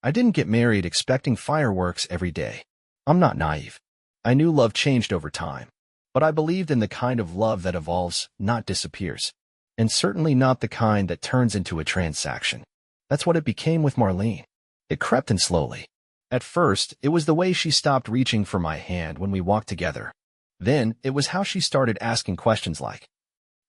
I didn't get married expecting fireworks every day. I'm not naive. I knew love changed over time, but I believed in the kind of love that evolves, not disappears, and certainly not the kind that turns into a transaction. That's what it became with Marlene. It crept in slowly. At first, it was the way she stopped reaching for my hand when we walked together. Then, it was how she started asking questions like,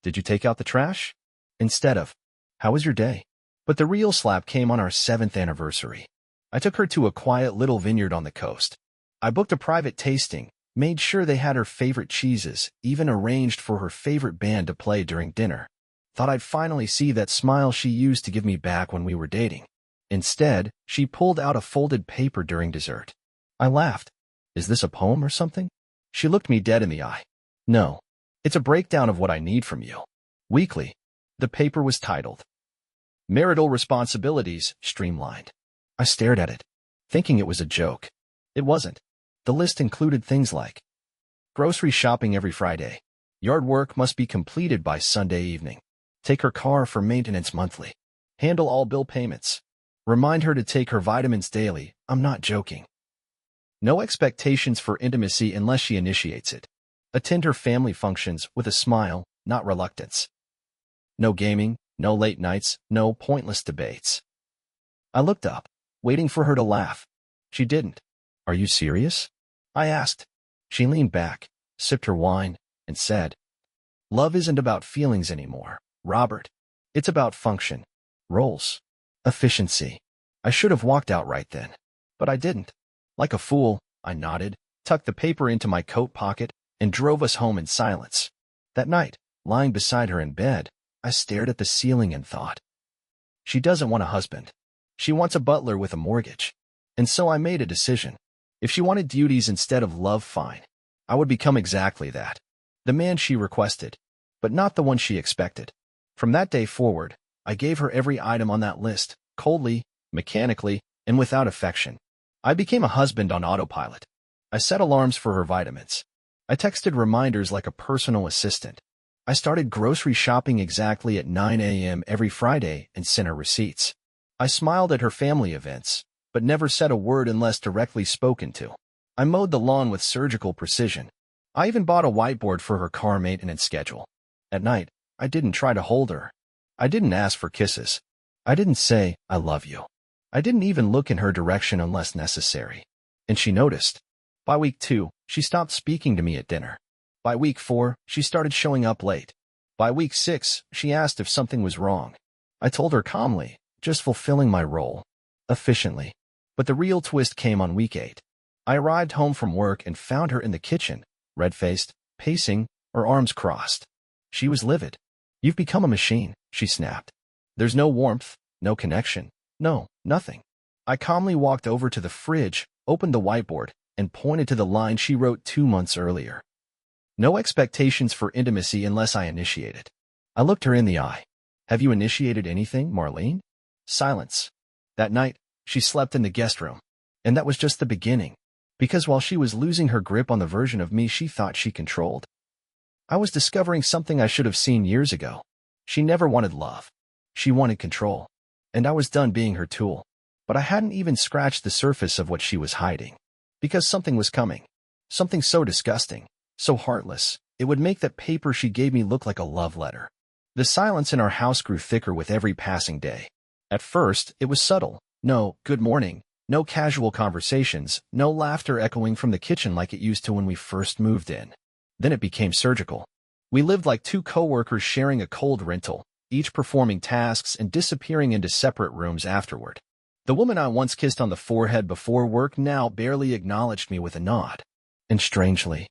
"Did you take out the trash?" instead of, "How was your day?" But the real slap came on our 7th anniversary. I took her to a quiet little vineyard on the coast. I booked a private tasting, made sure they had her favorite cheeses, even arranged for her favorite band to play during dinner. Thought I'd finally see that smile she used to give me back when we were dating. Instead, she pulled out a folded paper during dessert. I laughed. "Is this a poem or something?" She looked me dead in the eye. "No. It's a breakdown of what I need from you. Weekly." The paper was titled, "Marital Responsibilities Streamlined." I stared at it, thinking it was a joke. It wasn't. The list included things like grocery shopping every Friday, yard work must be completed by Sunday evening, take her car for maintenance monthly, handle all bill payments, remind her to take her vitamins daily. I'm not joking. No expectations for intimacy unless she initiates it. Attend her family functions with a smile, not reluctance. No gaming, no late nights, no pointless debates. I looked up, waiting for her to laugh. She didn't. "Are you serious?" I asked. She leaned back, sipped her wine, and said, "Love isn't about feelings anymore, Robert. It's about function, roles, efficiency." I should have walked out right then, but I didn't. Like a fool, I nodded, tucked the paper into my coat pocket, and drove us home in silence. That night, lying beside her in bed, I stared at the ceiling and thought, she doesn't want a husband. She wants a butler with a mortgage. And so I made a decision. If she wanted duties instead of love, fine. I would become exactly that. The man she requested, but not the one she expected. From that day forward, I gave her every item on that list, coldly, mechanically, and without affection. I became a husband on autopilot. I set alarms for her vitamins. I texted reminders like a personal assistant. I started grocery shopping exactly at 9 a.m. every Friday and sent her receipts. I smiled at her family events, but never said a word unless directly spoken to. I mowed the lawn with surgical precision. I even bought a whiteboard for her car maintenance schedule. At night, I didn't try to hold her. I didn't ask for kisses. I didn't say, "I love you." I didn't even look in her direction unless necessary. And she noticed. By week 2, she stopped speaking to me at dinner. By week 4, she started showing up late. By week 6, she asked if something was wrong. I told her calmly, just fulfilling my role, efficiently. But the real twist came on week 8. I arrived home from work and found her in the kitchen, red-faced, pacing, her arms crossed. She was livid. "You've become a machine," she snapped. "There's no warmth, no connection, no, nothing." I calmly walked over to the fridge, opened the whiteboard, and pointed to the line she wrote 2 months earlier. "No expectations for intimacy unless I initiate it." I looked her in the eye. "Have you initiated anything, Marlene?" Silence. That night, she slept in the guest room. And that was just the beginning. Because while she was losing her grip on the version of me she thought she controlled, I was discovering something I should have seen years ago. She never wanted love. She wanted control. And I was done being her tool. But I hadn't even scratched the surface of what she was hiding. Because something was coming. Something so disgusting, so heartless, it would make that paper she gave me look like a love letter. The silence in our house grew thicker with every passing day. At first, it was subtle. No good morning, no casual conversations, no laughter echoing from the kitchen like it used to when we first moved in. Then it became surgical. We lived like two coworkers sharing a cold rental, each performing tasks and disappearing into separate rooms afterward. The woman I once kissed on the forehead before work now barely acknowledged me with a nod. And strangely,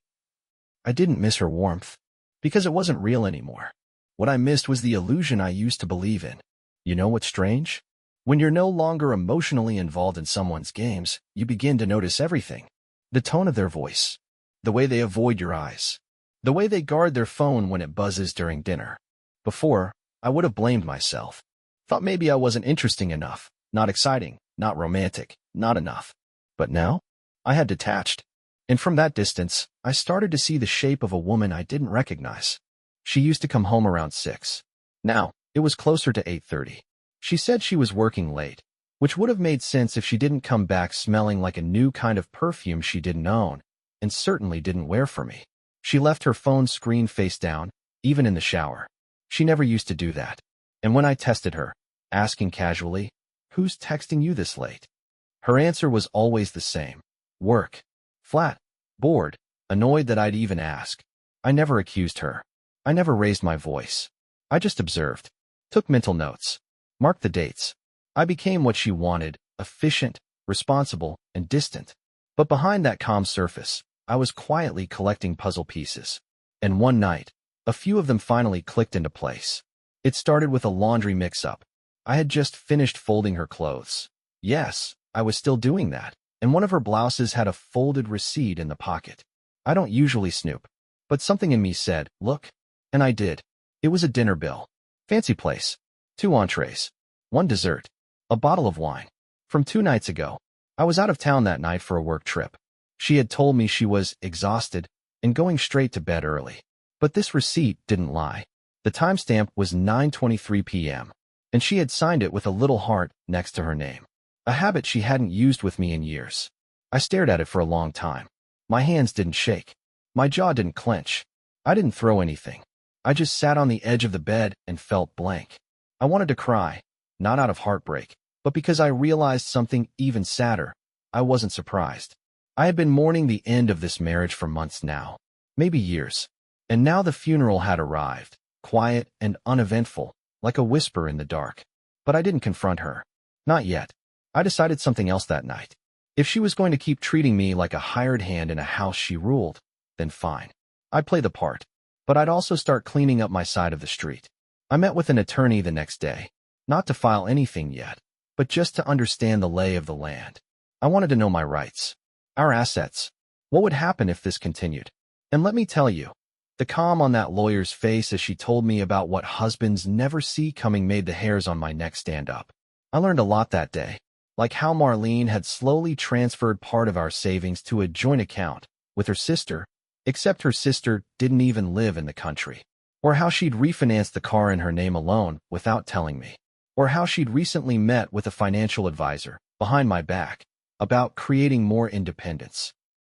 I didn't miss her warmth, because it wasn't real anymore. What I missed was the illusion I used to believe in. You know what's strange? When you're no longer emotionally involved in someone's games, you begin to notice everything. The tone of their voice, the way they avoid your eyes, the way they guard their phone when it buzzes during dinner. Before, I would have blamed myself. Thought maybe I wasn't interesting enough, not exciting, not romantic, not enough. But now, I had detached. And from that distance, I started to see the shape of a woman I didn't recognize. She used to come home around 6. Now, it was closer to 8:30. She said she was working late. which would have made sense if she didn't come back smelling like a new kind of perfume she didn't own, and certainly didn't wear for me. She left her phone screen face down, even in the shower. She never used to do that. And when I tested her, asking casually, "Who's texting you this late?" her answer was always the same. Work. Flat. Bored. Annoyed that I'd even ask. I never accused her. I never raised my voice. I just observed. Took mental notes. Marked the dates. I became what she wanted, efficient, responsible, and distant. But behind that calm surface, I was quietly collecting puzzle pieces. And one night, a few of them finally clicked into place. It started with a laundry mix-up. I had just finished folding her clothes. Yes, I was still doing that, and one of her blouses had a folded receipt in the pocket. I don't usually snoop, but something in me said, "Look." And I did. It was a dinner bill. Fancy place. 2 entrees. 1 dessert. A bottle of wine. From 2 nights ago. I was out of town that night for a work trip. She had told me she was exhausted and going straight to bed early. But this receipt didn't lie. The timestamp was 9:23 p.m., and she had signed it with a little heart next to her name. A habit she hadn't used with me in years. I stared at it for a long time. My hands didn't shake. My jaw didn't clench. I didn't throw anything. I just sat on the edge of the bed and felt blank. I wanted to cry, not out of heartbreak, but because I realized something even sadder. I wasn't surprised. I had been mourning the end of this marriage for months now, maybe years. And now the funeral had arrived, quiet and uneventful, like a whisper in the dark. But I didn't confront her. Not yet. I decided something else that night. If she was going to keep treating me like a hired hand in a house she ruled, then fine. I'd play the part. But I'd also start cleaning up my side of the street. I met with an attorney the next day, not to file anything yet, but just to understand the lay of the land. I wanted to know my rights, our assets. What would happen if this continued? And let me tell you, the calm on that lawyer's face as she told me about what husbands never see coming made the hairs on my neck stand up. I learned a lot that day, like how Marlene had slowly transferred part of our savings to a joint account with her sister, except her sister didn't even live in the country. Or how she'd refinanced the car in her name alone without telling me. Or how she'd recently met with a financial advisor, behind my back, about creating more independence.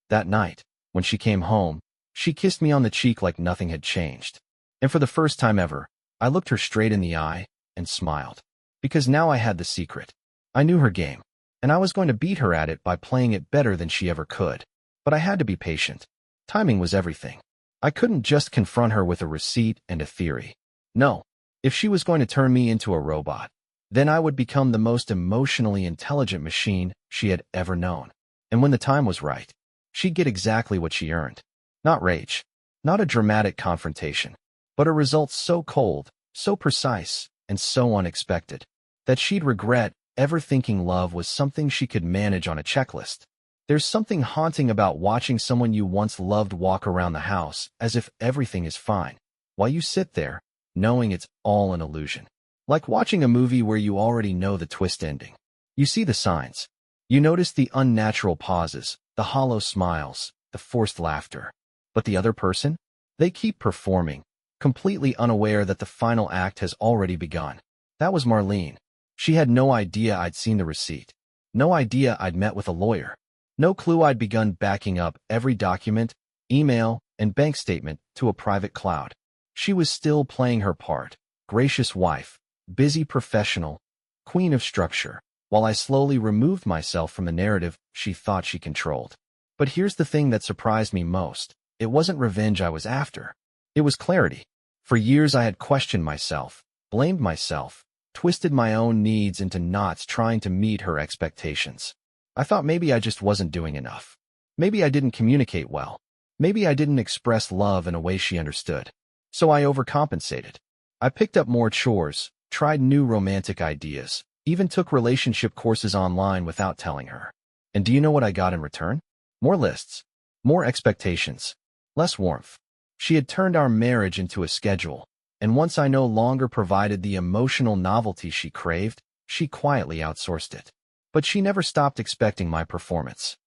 That night, when she came home, she kissed me on the cheek like nothing had changed. And for the first time ever, I looked her straight in the eye and smiled. Because now I had the secret. I knew her game, and I was going to beat her at it by playing it better than she ever could. But I had to be patient. Timing was everything. I couldn't just confront her with a receipt and a theory. No, if she was going to turn me into a robot, then I would become the most emotionally intelligent machine she had ever known. And when the time was right, she'd get exactly what she earned. Not rage, not a dramatic confrontation, but a result so cold, so precise, and so unexpected, that she'd regret ever thinking love was something she could manage on a checklist. There's something haunting about watching someone you once loved walk around the house as if everything is fine, while you sit there, knowing it's all an illusion. Like watching a movie where you already know the twist ending. You see the signs. You notice the unnatural pauses, the hollow smiles, the forced laughter. But the other person? They keep performing, completely unaware that the final act has already begun. That was Marlene. She had no idea I'd seen the receipt. No idea I'd met with a lawyer. No clue I'd begun backing up every document, email, and bank statement to a private cloud. She was still playing her part, gracious wife, busy professional, queen of structure, while I slowly removed myself from the narrative she thought she controlled. But here's the thing that surprised me most. It wasn't revenge I was after. It was clarity. For years I had questioned myself, blamed myself, twisted my own needs into knots trying to meet her expectations. I thought maybe I just wasn't doing enough. Maybe I didn't communicate well. Maybe I didn't express love in a way she understood. So I overcompensated. I picked up more chores, tried new romantic ideas, even took relationship courses online without telling her. And do you know what I got in return? More lists, more expectations, less warmth. She had turned our marriage into a schedule, and once I no longer provided the emotional novelty she craved, she quietly outsourced it. But she never stopped expecting my performance.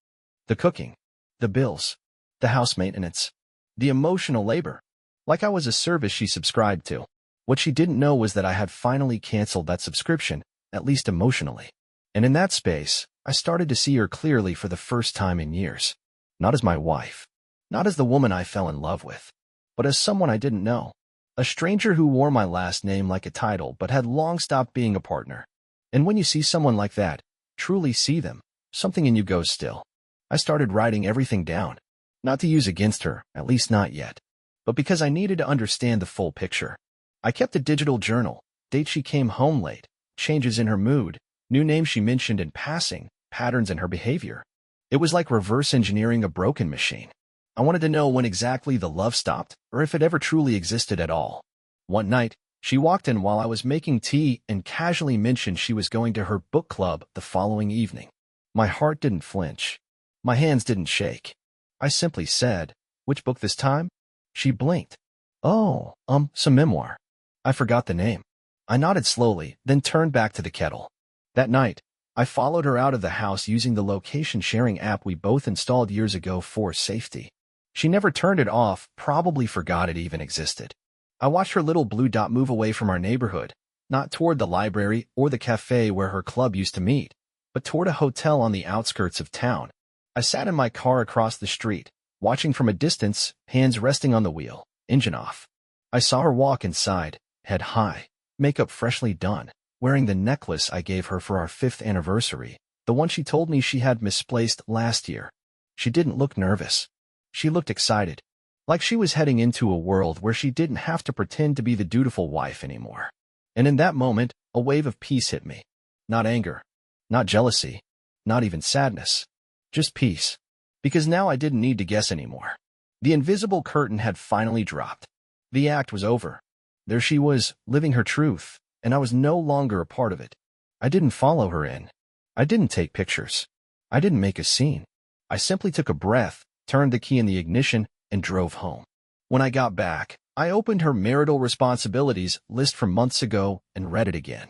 The cooking, the bills, the house maintenance, the emotional labor. Like I was a service she subscribed to. What she didn't know was that I had finally canceled that subscription, at least emotionally. And in that space, I started to see her clearly for the first time in years. Not as my wife, not as the woman I fell in love with, but as someone I didn't know. A stranger who wore my last name like a title but had long stopped being a partner. And when you see someone like that, truly see them, something in you goes still. I started writing everything down. Not to use against her, at least not yet, but because I needed to understand the full picture. I kept a digital journal, dates she came home late, changes in her mood, new names she mentioned in passing, patterns in her behavior. It was like reverse engineering a broken machine. I wanted to know when exactly the love stopped, or if it ever truly existed at all. One night, she walked in while I was making tea and casually mentioned she was going to her book club the following evening. My heart didn't flinch. My hands didn't shake. I simply said, "Which book this time?" She blinked. "Oh, some memoir." I forgot the name. I nodded slowly, then turned back to the kettle. That night, I followed her out of the house using the location-sharing app we both installed years ago for safety. She never turned it off, probably forgot it even existed. I watched her little blue dot move away from our neighborhood, not toward the library or the cafe where her club used to meet, but toward a hotel on the outskirts of town. I sat in my car across the street, watching from a distance, hands resting on the wheel, engine off. I saw her walk inside, head high, makeup freshly done, wearing the necklace I gave her for our 5th anniversary, the one she told me she had misplaced last year. She didn't look nervous. She looked excited, like she was heading into a world where she didn't have to pretend to be the dutiful wife anymore. And in that moment, a wave of peace hit me. Not anger, not jealousy, not even sadness. Just peace. Because now I didn't need to guess anymore. The invisible curtain had finally dropped. The act was over. There she was, living her truth, and I was no longer a part of it. I didn't follow her in. I didn't take pictures. I didn't make a scene. I simply took a breath, turned the key in the ignition, and drove home. When I got back, I opened her marital responsibilities list from months ago and read it again.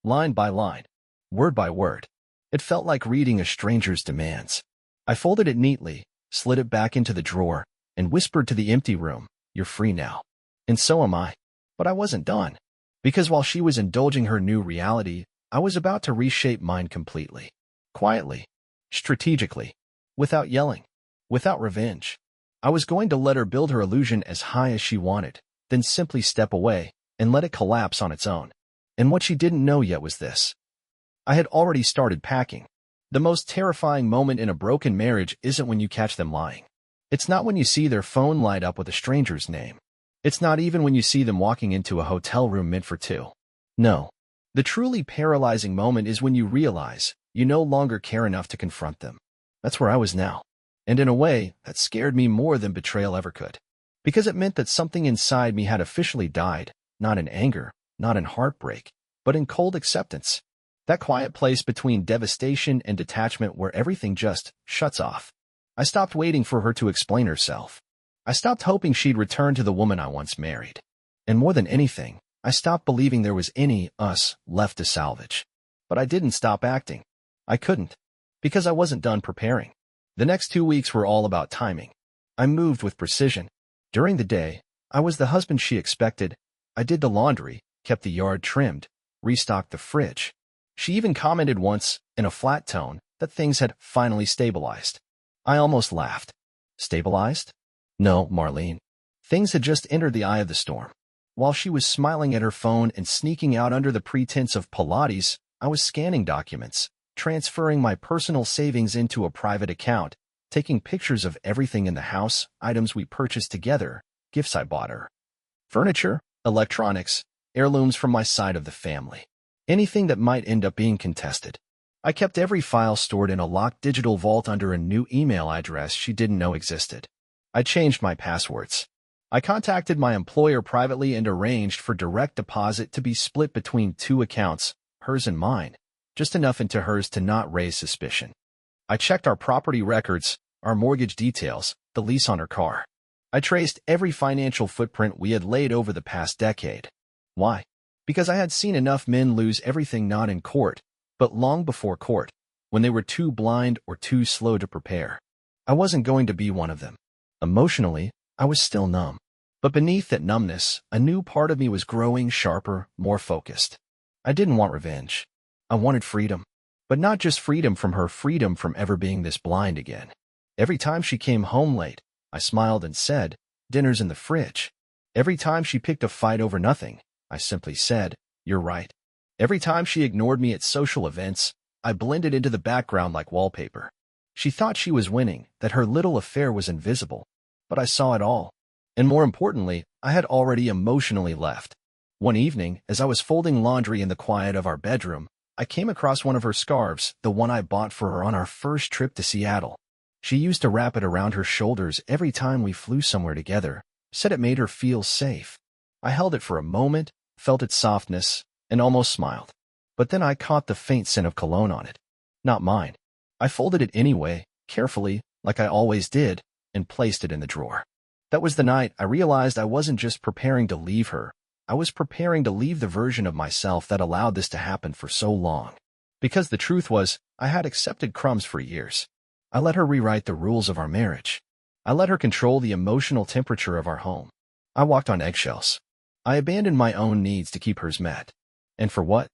Line by line, word by word. It felt like reading a stranger's demands. I folded it neatly, slid it back into the drawer, and whispered to the empty room, "You're free now." And so am I. But I wasn't done. Because while she was indulging her new reality, I was about to reshape mine completely. Quietly. Strategically. Without yelling. Without revenge. I was going to let her build her illusion as high as she wanted, then simply step away and let it collapse on its own. And what she didn't know yet was this. I had already started packing. The most terrifying moment in a broken marriage isn't when you catch them lying. It's not when you see their phone light up with a stranger's name. It's not even when you see them walking into a hotel room meant for two. No. The truly paralyzing moment is when you realize you no longer care enough to confront them. That's where I was now. And in a way, that scared me more than betrayal ever could. Because it meant that something inside me had officially died, not in anger, not in heartbreak, but in cold acceptance. That quiet place between devastation and detachment where everything just shuts off. I stopped waiting for her to explain herself. I stopped hoping she'd return to the woman I once married. And more than anything, I stopped believing there was any us left to salvage. But I didn't stop acting. I couldn't. Because I wasn't done preparing. The next 2 weeks were all about timing. I moved with precision. During the day, I was the husband she expected. I did the laundry, kept the yard trimmed, restocked the fridge. She even commented once, in a flat tone, that things had finally stabilized. I almost laughed. Stabilized? No, Marlene. Things had just entered the eye of the storm. While she was smiling at her phone and sneaking out under the pretense of Pilates, I was scanning documents, transferring my personal savings into a private account, taking pictures of everything in the house, items we purchased together, gifts I bought her. Furniture, electronics, heirlooms from my side of the family. Anything that might end up being contested. I kept every file stored in a locked digital vault under a new email address she didn't know existed. I changed my passwords. I contacted my employer privately and arranged for direct deposit to be split between 2 accounts, hers and mine, just enough into hers to not raise suspicion. I checked our property records, our mortgage details, the lease on her car. I traced every financial footprint we had laid over the past decade. Why? Because I had seen enough men lose everything not in court, but long before court, when they were too blind or too slow to prepare. I wasn't going to be one of them. Emotionally, I was still numb. But beneath that numbness, a new part of me was growing sharper, more focused. I didn't want revenge. I wanted freedom. But not just freedom from her, freedom from ever being this blind again. Every time she came home late, I smiled and said, "Dinner's in the fridge." Every time she picked a fight over nothing, I simply said, "You're right." Every time she ignored me at social events, I blended into the background like wallpaper. She thought she was winning, that her little affair was invisible. But I saw it all. And more importantly, I had already emotionally left. One evening, as I was folding laundry in the quiet of our bedroom, I came across one of her scarves, the one I bought for her on our first trip to Seattle. She used to wrap it around her shoulders every time we flew somewhere together, said it made her feel safe. I held it for a moment, felt its softness, and almost smiled. But then I caught the faint scent of cologne on it. Not mine. I folded it anyway, carefully, like I always did, and placed it in the drawer. That was the night I realized I wasn't just preparing to leave her. I was preparing to leave the version of myself that allowed this to happen for so long. Because the truth was, I had accepted crumbs for years. I let her rewrite the rules of our marriage. I let her control the emotional temperature of our home. I walked on eggshells. I abandoned my own needs to keep hers met. And for what?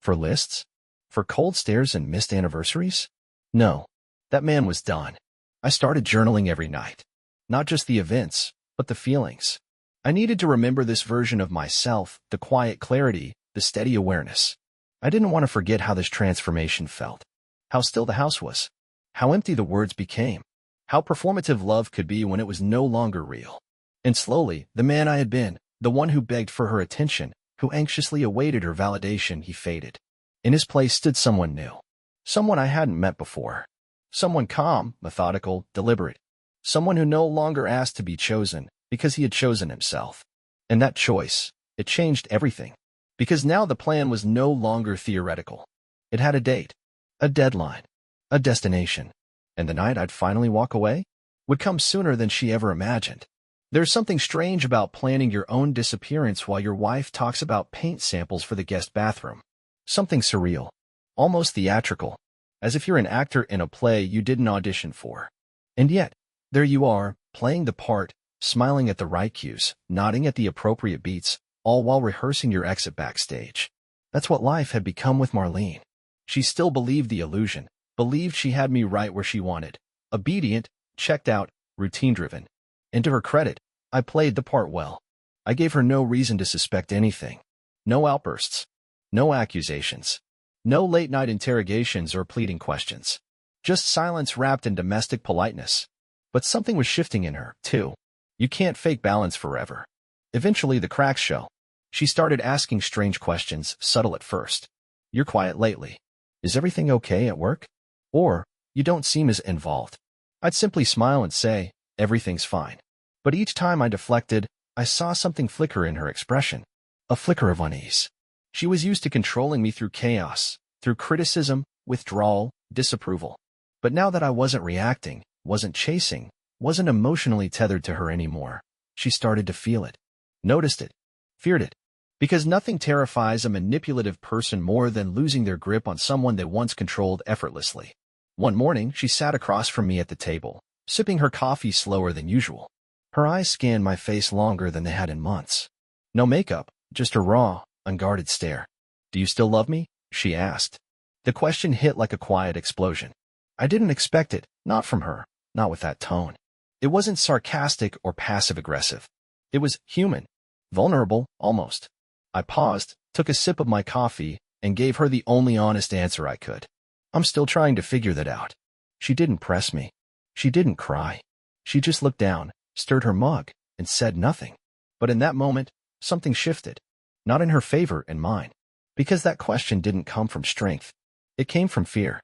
For lists? For cold stares and missed anniversaries? No. That man was done. I started journaling every night. Not just the events, but the feelings. I needed to remember this version of myself, the quiet clarity, the steady awareness. I didn't want to forget how this transformation felt. How still the house was. How empty the words became. How performative love could be when it was no longer real. And slowly, the man I had been, the one who begged for her attention, who anxiously awaited her validation, he faded. In his place stood someone new. Someone I hadn't met before. Someone calm, methodical, deliberate. Someone who no longer asked to be chosen, because he had chosen himself. And that choice, it changed everything. Because now the plan was no longer theoretical. It had a date, a deadline, a destination. And the night I'd finally walk away would come sooner than she ever imagined. There's something strange about planning your own disappearance while your wife talks about paint samples for the guest bathroom. Something surreal, almost theatrical, as if you're an actor in a play you didn't audition for. And yet, there you are, playing the part, smiling at the right cues, nodding at the appropriate beats, all while rehearsing your exit backstage. That's what life had become with Marlene. She still believed the illusion, believed she had me right where she wanted. Obedient, checked out, routine-driven. And to her credit, I played the part well. I gave her no reason to suspect anything. No outbursts. No accusations. No late-night interrogations or pleading questions. Just silence wrapped in domestic politeness. But something was shifting in her, too. You can't fake balance forever. Eventually, the cracks show. She started asking strange questions, subtle at first. "You're quiet lately. Is everything okay at work?" Or, "You don't seem as involved." I'd simply smile and say, "Everything's fine." But each time I deflected, I saw something flicker in her expression. A flicker of unease. She was used to controlling me through chaos, through criticism, withdrawal, disapproval. But now that I wasn't reacting, wasn't chasing, wasn't emotionally tethered to her anymore, she started to feel it, noticed it, feared it. Because nothing terrifies a manipulative person more than losing their grip on someone they once controlled effortlessly. One morning, she sat across from me at the table, sipping her coffee slower than usual. Her eyes scanned my face longer than they had in months. No makeup, just a raw, unguarded stare. "Do you still love me?" she asked. The question hit like a quiet explosion. I didn't expect it, not from her, not with that tone. It wasn't sarcastic or passive-aggressive. It was human, vulnerable, almost. I paused, took a sip of my coffee, and gave her the only honest answer I could. "I'm still trying to figure that out." She didn't press me. She didn't cry. She just looked down, stirred her mug, and said nothing. But in that moment, something shifted. Not in her favor, in mine. Because that question didn't come from strength. It came from fear.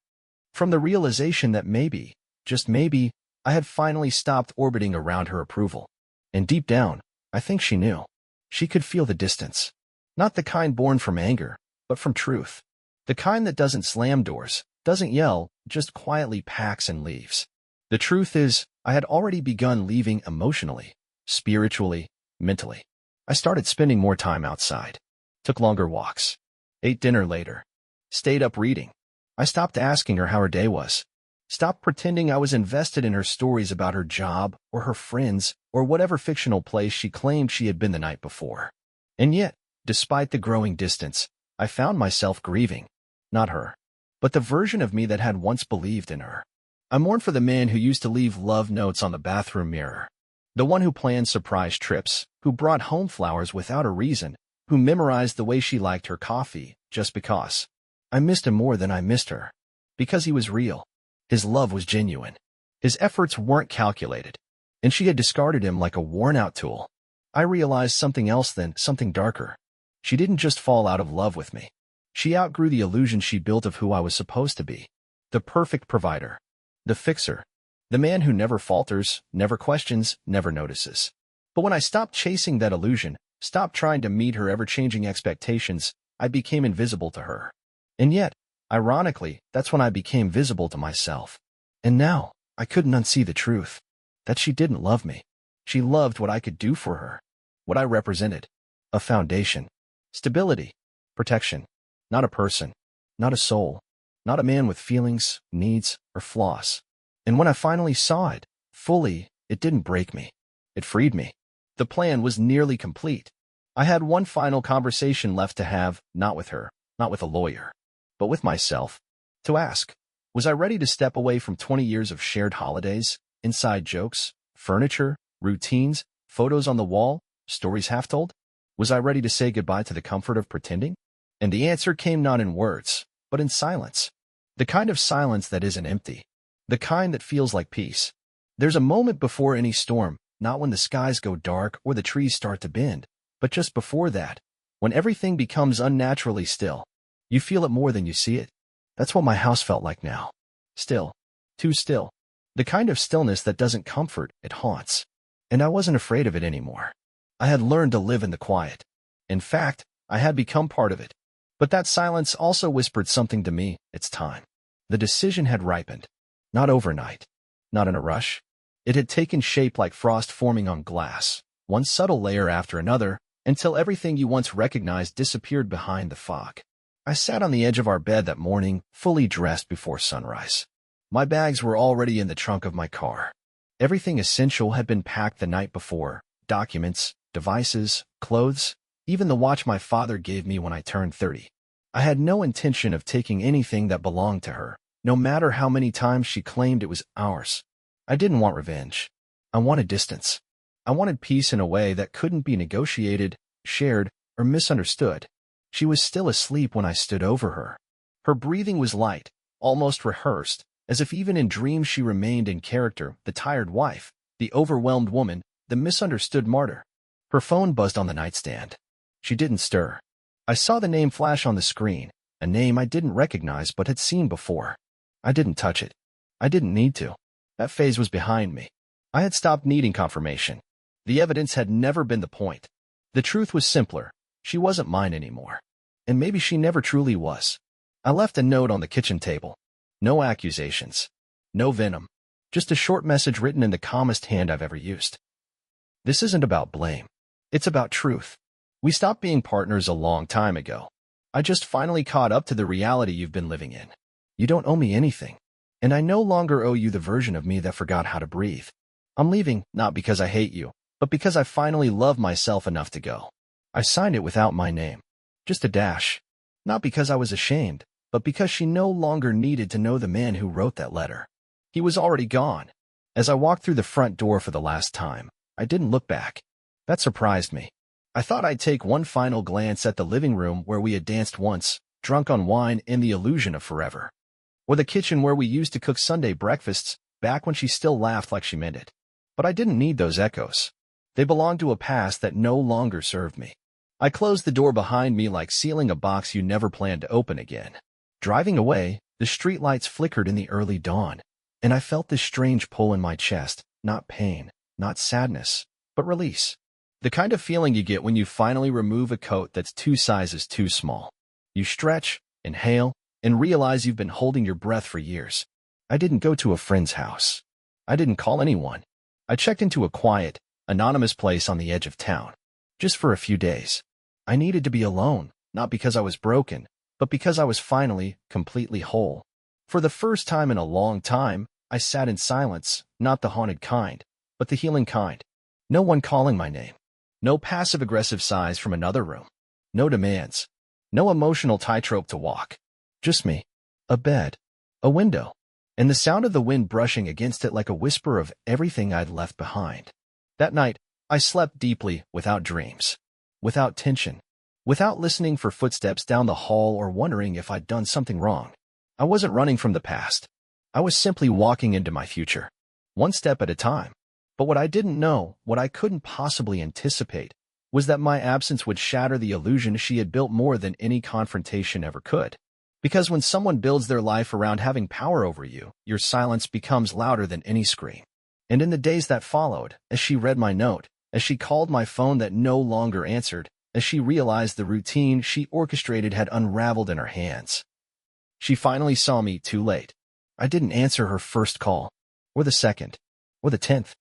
From the realization that maybe, just maybe, I had finally stopped orbiting around her approval. And deep down, I think she knew. She could feel the distance. Not the kind born from anger, but from truth. The kind that doesn't slam doors, doesn't yell, just quietly packs and leaves. The truth is, I had already begun leaving emotionally, spiritually, mentally. I started spending more time outside. Took longer walks. Ate dinner later. Stayed up reading. I stopped asking her how her day was. Stopped pretending I was invested in her stories about her job, or her friends, or whatever fictional place she claimed she had been the night before. And yet, despite the growing distance, I found myself grieving. Not her. but the version of me that had once believed in her. I mourned for the man who used to leave love notes on the bathroom mirror. The one who planned surprise trips, who brought home flowers without a reason, who memorized the way she liked her coffee, just because. I missed him more than I missed her. Because he was real. His love was genuine. His efforts weren't calculated. And she had discarded him like a worn-out tool. I realized something else then, something darker. She didn't just fall out of love with me. She outgrew the illusion she built of who I was supposed to be. The perfect provider. The fixer. The man who never falters, never questions, never notices. But when I stopped chasing that illusion, stopped trying to meet her ever-changing expectations, I became invisible to her. And yet, ironically, that's when I became visible to myself. And now, I couldn't unsee the truth. That she didn't love me. She loved what I could do for her. What I represented. A foundation. Stability. Protection. Not a person. Not a soul. Not a man with feelings, needs, or flaws. And when I finally saw it, fully, it didn't break me. It freed me. The plan was nearly complete. I had one final conversation left to have, not with her, not with a lawyer, but with myself. To ask, was I ready to step away from 20 years of shared holidays, inside jokes, furniture, routines, photos on the wall, stories half told? Was I ready to say goodbye to the comfort of pretending? And the answer came not in words, but in silence. The kind of silence that isn't empty. The kind that feels like peace. There's a moment before any storm, not when the skies go dark or the trees start to bend, but just before that, when everything becomes unnaturally still. You feel it more than you see it. That's what my house felt like now. Still. Too still. The kind of stillness that doesn't comfort, it haunts. And I wasn't afraid of it anymore. I had learned to live in the quiet. In fact, I had become part of it. But that silence also whispered something to me. It's time. The decision had ripened. Not overnight. Not in a rush. It had taken shape like frost forming on glass, one subtle layer after another, until everything you once recognized disappeared behind the fog. I sat on the edge of our bed that morning, fully dressed before sunrise. My bags were already in the trunk of my car. Everything essential had been packed the night before. Documents, devices, clothes, even the watch my father gave me when I turned 30. I had no intention of taking anything that belonged to her, no matter how many times she claimed it was ours. I didn't want revenge. I wanted distance. I wanted peace in a way that couldn't be negotiated, shared, or misunderstood. She was still asleep when I stood over her. Her breathing was light, almost rehearsed, as if even in dreams she remained in character, the tired wife, the overwhelmed woman, the misunderstood martyr. Her phone buzzed on the nightstand. She didn't stir. I saw the name flash on the screen, a name I didn't recognize but had seen before. I didn't touch it. I didn't need to. That phase was behind me. I had stopped needing confirmation. The evidence had never been the point. The truth was simpler. She wasn't mine anymore. And maybe she never truly was. I left a note on the kitchen table. No accusations. No venom. Just a short message written in the calmest hand I've ever used. This isn't about blame. It's about truth. We stopped being partners a long time ago. I just finally caught up to the reality you've been living in. You don't owe me anything. And I no longer owe you the version of me that forgot how to breathe. I'm leaving, not because I hate you, but because I finally love myself enough to go. I signed it without my name. Just a dash. Not because I was ashamed, but because she no longer needed to know the man who wrote that letter. He was already gone. As I walked through the front door for the last time, I didn't look back. That surprised me. I thought I'd take one final glance at the living room where we had danced once, drunk on wine in the illusion of forever. Or the kitchen where we used to cook Sunday breakfasts, back when she still laughed like she meant it. But I didn't need those echoes. They belonged to a past that no longer served me. I closed the door behind me like sealing a box you never planned to open again. Driving away, the streetlights flickered in the early dawn, and I felt this strange pull in my chest, not pain, not sadness, but release. The kind of feeling you get when you finally remove a coat that's 2 sizes too small. You stretch, inhale, and realize you've been holding your breath for years. I didn't go to a friend's house. I didn't call anyone. I checked into a quiet, anonymous place on the edge of town. Just for a few days. I needed to be alone, not because I was broken, but because I was finally, completely whole. For the first time in a long time, I sat in silence, not the haunted kind, but the healing kind. No one calling my name. No passive-aggressive sighs from another room. No demands. No emotional tightrope to walk. Just me. a bed, a window, and the sound of the wind brushing against it like a whisper of everything I'd left behind. That night, I slept deeply, without dreams, without tension, without listening for footsteps down the hall or wondering if I'd done something wrong. I wasn't running from the past. I was simply walking into my future, one step at a time. But what I didn't know, what I couldn't possibly anticipate, was that my absence would shatter the illusion she had built more than any confrontation ever could. Because when someone builds their life around having power over you, your silence becomes louder than any scream. And in the days that followed, as she read my note, as she called my phone that no longer answered, as she realized the routine she orchestrated had unraveled in her hands, she finally saw me too late. I didn't answer her first call, or the second, or the 10th.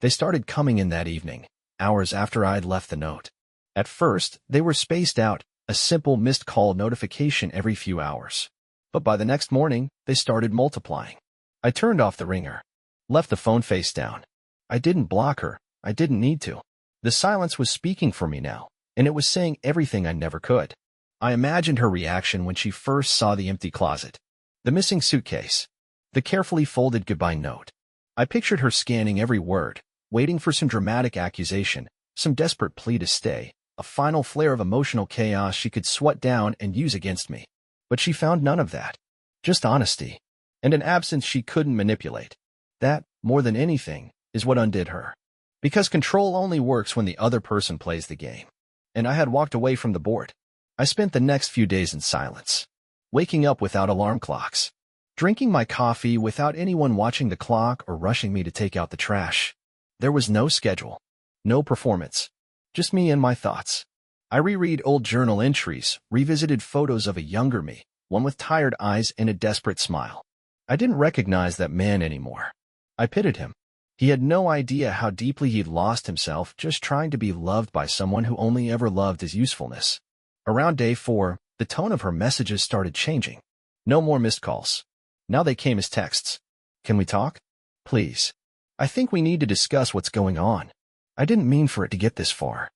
They started coming in that evening, hours after I'd left the note. At first, they were spaced out, a simple missed call notification every few hours. But by the next morning, they started multiplying. I turned off the ringer, left the phone face down. I didn't block her. I didn't need to. The silence was speaking for me now, and it was saying everything I never could. I imagined her reaction when she first saw the empty closet, the missing suitcase, the carefully folded goodbye note. I pictured her scanning every word, waiting for some dramatic accusation, some desperate plea to stay, a final flare of emotional chaos she could sweat down and use against me. But she found none of that. Just honesty, and an absence she couldn't manipulate. That, more than anything, is what undid her. Because control only works when the other person plays the game. And I had walked away from the board. I spent the next few days in silence, waking up without alarm clocks, drinking my coffee without anyone watching the clock or rushing me to take out the trash. There was no schedule, no performance, just me and my thoughts. I reread old journal entries, revisited photos of a younger me, one with tired eyes and a desperate smile. I didn't recognize that man anymore. I pitied him. He had no idea how deeply he'd lost himself just trying to be loved by someone who only ever loved his usefulness. Around day 4, the tone of her messages started changing. No more missed calls. Now they came as texts. Can we talk? Please. I think we need to discuss what's going on. I didn't mean for it to get this far.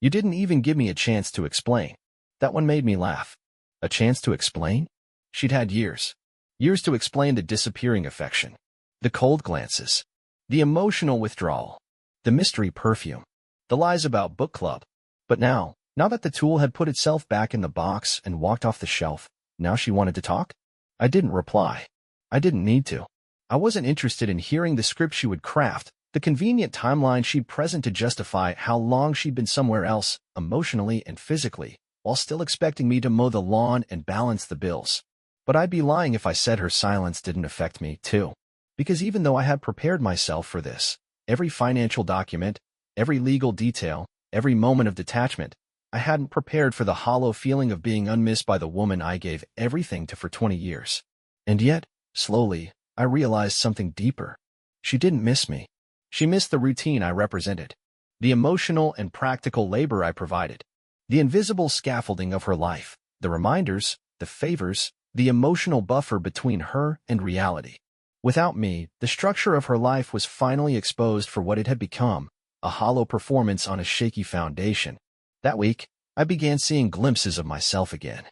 You didn't even give me a chance to explain. That one made me laugh. A chance to explain? She'd had years. Years to explain the disappearing affection, the cold glances, the emotional withdrawal, the mystery perfume, the lies about book club. But now that the tool had put itself back in the box and walked off the shelf, now she wanted to talk? I didn't reply. I didn't need to. I wasn't interested in hearing the script she would craft, the convenient timeline she'd present to justify how long she'd been somewhere else, emotionally and physically, while still expecting me to mow the lawn and balance the bills. But I'd be lying if I said her silence didn't affect me, too. Because even though I had prepared myself for this, every financial document, every legal detail, every moment of detachment, I hadn't prepared for the hollow feeling of being unmissed by the woman I gave everything to for 20 years. And yet, slowly, I realized something deeper. She didn't miss me. She missed the routine I represented, the emotional and practical labor I provided, the invisible scaffolding of her life, the reminders, the favors, the emotional buffer between her and reality. Without me, the structure of her life was finally exposed for what it had become, a hollow performance on a shaky foundation. That week, I began seeing glimpses of myself again.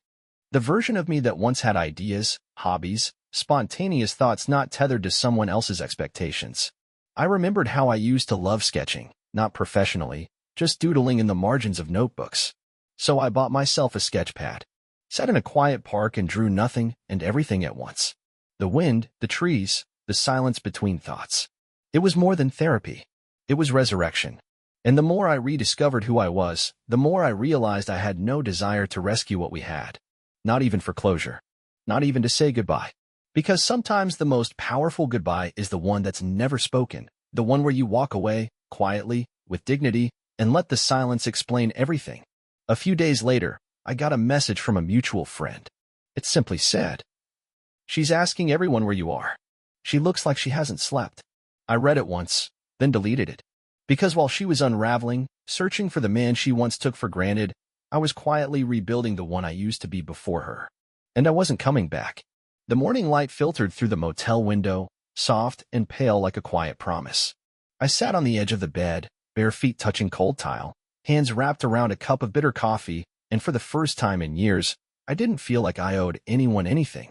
The version of me that once had ideas, hobbies, spontaneous thoughts not tethered to someone else's expectations. I remembered how I used to love sketching, not professionally, just doodling in the margins of notebooks. So I bought myself a sketch pad, sat in a quiet park and drew nothing and everything at once. The wind, the trees, the silence between thoughts. It was more than therapy. It was resurrection. And the more I rediscovered who I was, the more I realized I had no desire to rescue what we had. Not even for closure. Not even to say goodbye. Because sometimes the most powerful goodbye is the one that's never spoken, the one where you walk away, quietly, with dignity, and let the silence explain everything. A few days later, I got a message from a mutual friend. It simply said, "She's asking everyone where you are. She looks like she hasn't slept." I read it once, then deleted it. Because while she was unraveling, searching for the man she once took for granted, I was quietly rebuilding the one I used to be before her. And I wasn't coming back. The morning light filtered through the motel window, soft and pale like a quiet promise. I sat on the edge of the bed, bare feet touching cold tile, hands wrapped around a cup of bitter coffee, and for the first time in years, I didn't feel like I owed anyone anything.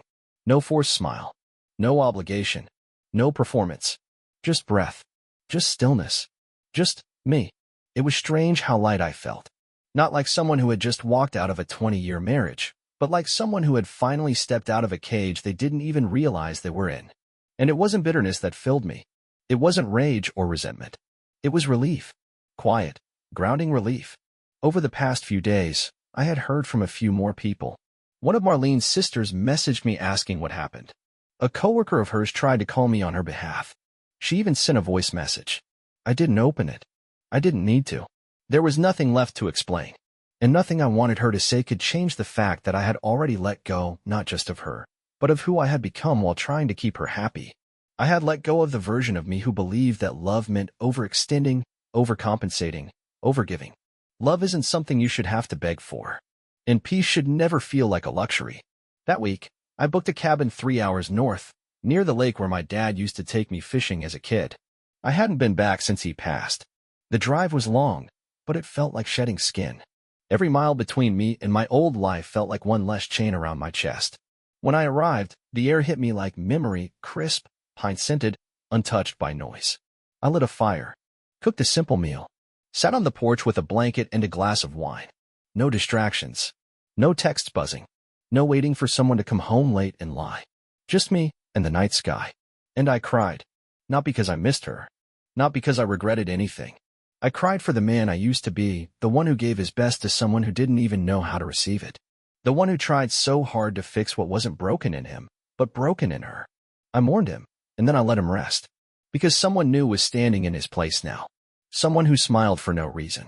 No forced smile. No obligation. No performance. Just breath. Just stillness. Just me. It was strange how light I felt. Not like someone who had just walked out of a 20-year marriage, but like someone who had finally stepped out of a cage they didn't even realize they were in. And it wasn't bitterness that filled me. It wasn't rage or resentment. It was relief. Quiet, grounding relief. Over the past few days, I had heard from a few more people. One of Marlene's sisters messaged me asking what happened. A coworker of hers tried to call me on her behalf. She even sent a voice message. I didn't open it. I didn't need to. There was nothing left to explain. And nothing I wanted her to say could change the fact that I had already let go not just of her, but of who I had become while trying to keep her happy. I had let go of the version of me who believed that love meant overextending, overcompensating, overgiving. Love isn't something you should have to beg for. And peace should never feel like a luxury. That week, I booked a cabin 3 hours north, near the lake where my dad used to take me fishing as a kid. I hadn't been back since he passed. The drive was long, but it felt like shedding skin. Every mile between me and my old life felt like one less chain around my chest. When I arrived, the air hit me like memory, crisp, pine-scented, untouched by noise. I lit a fire, cooked a simple meal, sat on the porch with a blanket and a glass of wine. No distractions, no texts buzzing, no waiting for someone to come home late and lie. Just me and the night sky. And I cried. Not because I missed her. Not because I regretted anything. I cried for the man I used to be, the one who gave his best to someone who didn't even know how to receive it. The one who tried so hard to fix what wasn't broken in him, but broken in her. I mourned him, and then I let him rest. Because someone new was standing in his place now. Someone who smiled for no reason.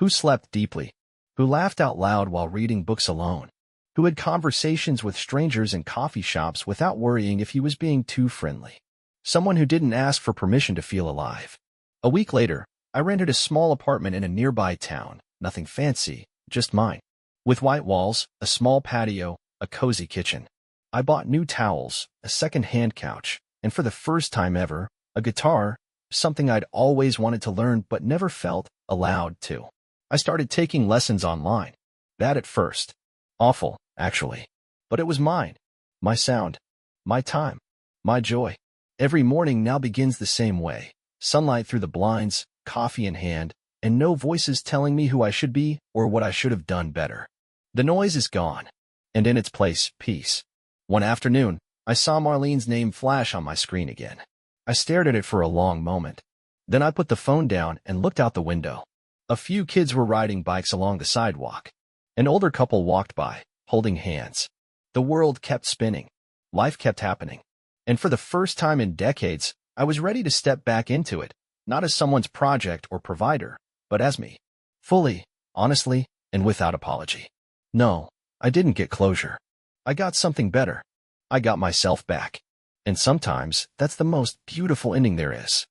Who slept deeply. Who laughed out loud while reading books alone. Who had conversations with strangers in coffee shops without worrying if he was being too friendly. Someone who didn't ask for permission to feel alive. A week later, I rented a small apartment in a nearby town, nothing fancy, just mine. With white walls, a small patio, a cozy kitchen. I bought new towels, a second-hand couch, and for the first time ever, a guitar, something I'd always wanted to learn but never felt allowed to. I started taking lessons online. Bad at first. Awful, actually. But it was mine. My sound. My time. My joy. Every morning now begins the same way. Sunlight through the blinds, coffee in hand, and no voices telling me who I should be or what I should have done better. The noise is gone, and in its place, peace. One afternoon, I saw Marlene's name flash on my screen again. I stared at it for a long moment. Then I put the phone down and looked out the window. A few kids were riding bikes along the sidewalk. An older couple walked by, holding hands. The world kept spinning. Life kept happening. And for the first time in decades, I was ready to step back into it, not as someone's project or provider, but as me. Fully, honestly, and without apology. No, I didn't get closure. I got something better. I got myself back. And sometimes, that's the most beautiful ending there is.